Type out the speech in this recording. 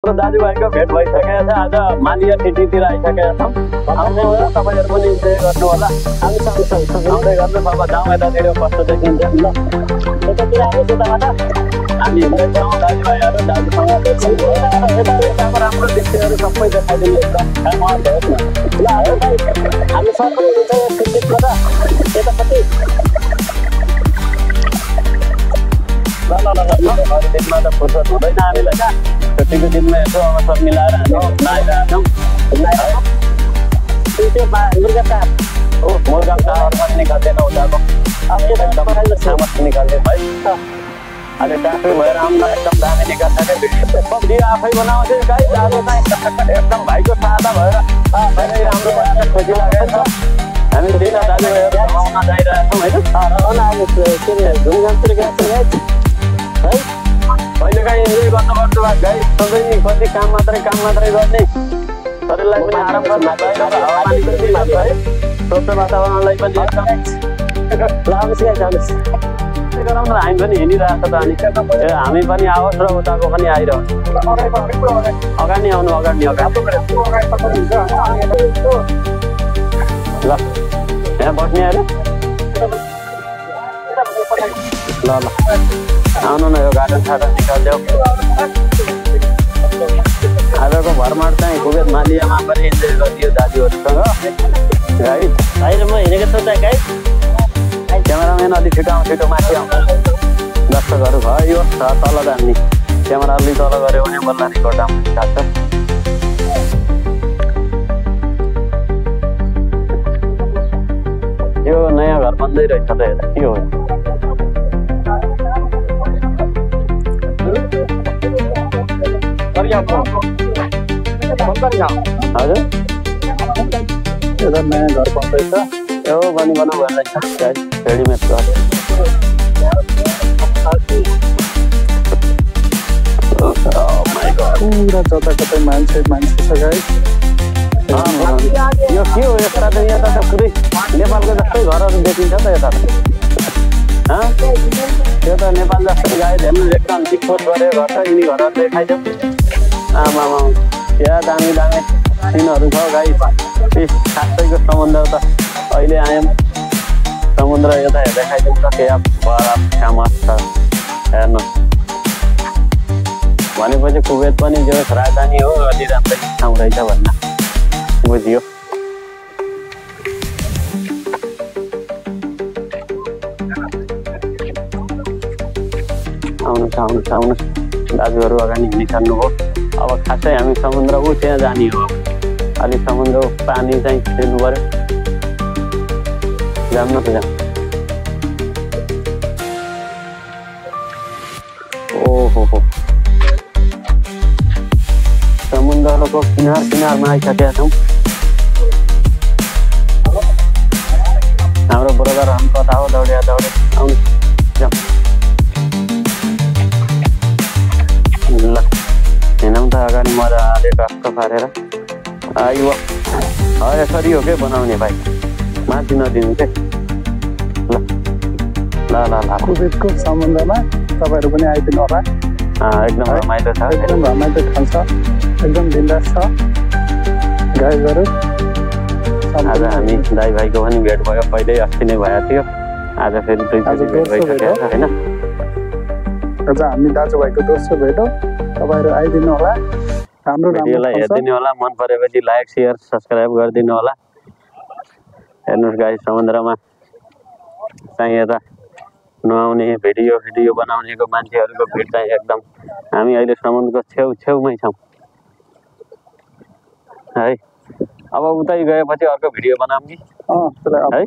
दाजुभाइको भेट भइसकेको छ। आज मालिया सिटीतिर आइसकेका छौँ। आउने हो तपाईँहरू पनि इन्जोय गर्नु होला। आउँदै गर्नु अब जाउँ यतातिर कस्तो देखिन्छ। ल यतातिर आएको यताबाट हामी हिँड्दैछौँ दाजुभाइहरू दाजुसँग यताको राम्रो दृश्यहरू सबै देखाइदिनु एकदम होस् न। ल हामी सबै सिटीबाट यतापट्टि दिनमा त फुर्सद हुँदैन हामीलाई क्या। छुट्टीको दिनमा यसो अवसर मिलाएर हामी आइरहेछौँ। त्यो मुर्गा टार मुर्गा टावर पनि निकाल्दैन उताको सामस निकाल्दैन है। अहिले ट्राफिक भएर आउन एकदम दामी निकाल्छ क्या भिडियो। भिडियो आफै बनाउँथ्यो गाई जानु चाहिँ एकदम भाइको सादा भएर धेरै राम्रो बनाएर खोजी लागेको छ। हामी दिन दाजुभाइहरू आउन जाइरहेछौँ होइन। घुमघामतिर गएको है कहिले काहीँ इन्जोय गर्नुपर्छ गाई। सधैँ नि कति काम मात्रै गर्ने शरीरलाई पनि आराम गर्न हावापानी पनि दिइहाल्छ है। स्वच्छ वातावरणलाई पनि एकदम गराउन हामी पनि हिँडिरहेको छ त। अनि हामी पनि आओस् र उताको पनि आइरहोस्। अगाडि आउनु अगाडि ल यहाँ बस्ने अरे ल आउनु न यो गार्डन सार्डन निकालिदेऊ। आजको भरमाड चाहिँ कुबेत मालियामा पनि इन्जोय गरिदियो दाजुहरूसँग है। भाइ र म हिँडेको छु त गाई। क्यामेराम्यान अलिक छिटो माथि आउँछ। दर्शकहरू भयो तल जाने क्यामेरा अलिक तल गऱ्यो भने बल्ल रिकर्ड आउनु थाल्छ। यो नयाँ घर बन्दै रहेछ त हेर्दा के हो। हजुर एउटा नयाँ घर बन्दैछ। यो बनाउ गर्दैछ रेडिमेड घर। पुरा जताकतै मान्छे छ गाई। यो के हो यता त यता त पुरै नेपालको जस्तै घरहरू देखिन्छ त यता। त्यो त नेपाल जस्तै गाई हेर्नु एकदम चिकपोट गरेर घर छ। यिनी घरहरू देखाइदियो आमा क्या दामी सिनहरू छ गाई। खासैको समुद्र त अहिले आयौँ। समुद्र यता देखाइदिउँ त क्या बडा फेमस छ हेर्नु। भनेपछि कुवेत पनि जो राजधानी हो अलि राम्रै ठाउँ रहेछ भन्न बुझियो। आउनुहोस् दाजुहरू अगाडि हिँडिसक्नु हो। अब खासै हामी समुद्र त्यहाँ जाने हो। अलिक समुद्र पानी चाहिँ खेल्नु पर्यो। जाऊँ न त जाऊँ। ओहो समुद्रको किनारमा आइसकेका छौँ। हाम्रो ब्रदरहरू कता हो दौडे आउनु जाउँ। ल हिँडौँ त अगाडि मजाले टक्क पारेर। आयो यसरी हो के बनाउने भाइ माथि नदिनु के। ल कुवेतको समुद्रमा तपाईँहरू पनि आइदिनु होला। एकदम रमाइलो छ। एकदम रमाइलो ठाउँ छ। एकदम बिन्दास छ गाईहरू। आज हामी दाइ भाइको पनि भेट भयो। पहिल्यै अस्ति नै भएको थियो। आज फेरि दुईचोटि भेट भइसकेको छ होइन। आज हामी दाजुभाइको दोस्रो भेट हो। तपाईँहरू आइदिनु होला। हाम्रो भिडियोलाई हेरिदिनु होला। मन परेपछि लाइक सेयर सब्सक्राइब गरिदिनु होला। हेर्नुहोस् गाई समुद्रमा चाहिँ यता नुहाउने भिडियो बनाउनेको मान्छेहरूको भिड चाहिँ एकदम। हामी अहिले समुद्रको छेउमै छौँ है। अब उतै गएपछि अर्को भिडियो बनाऊँ कि है।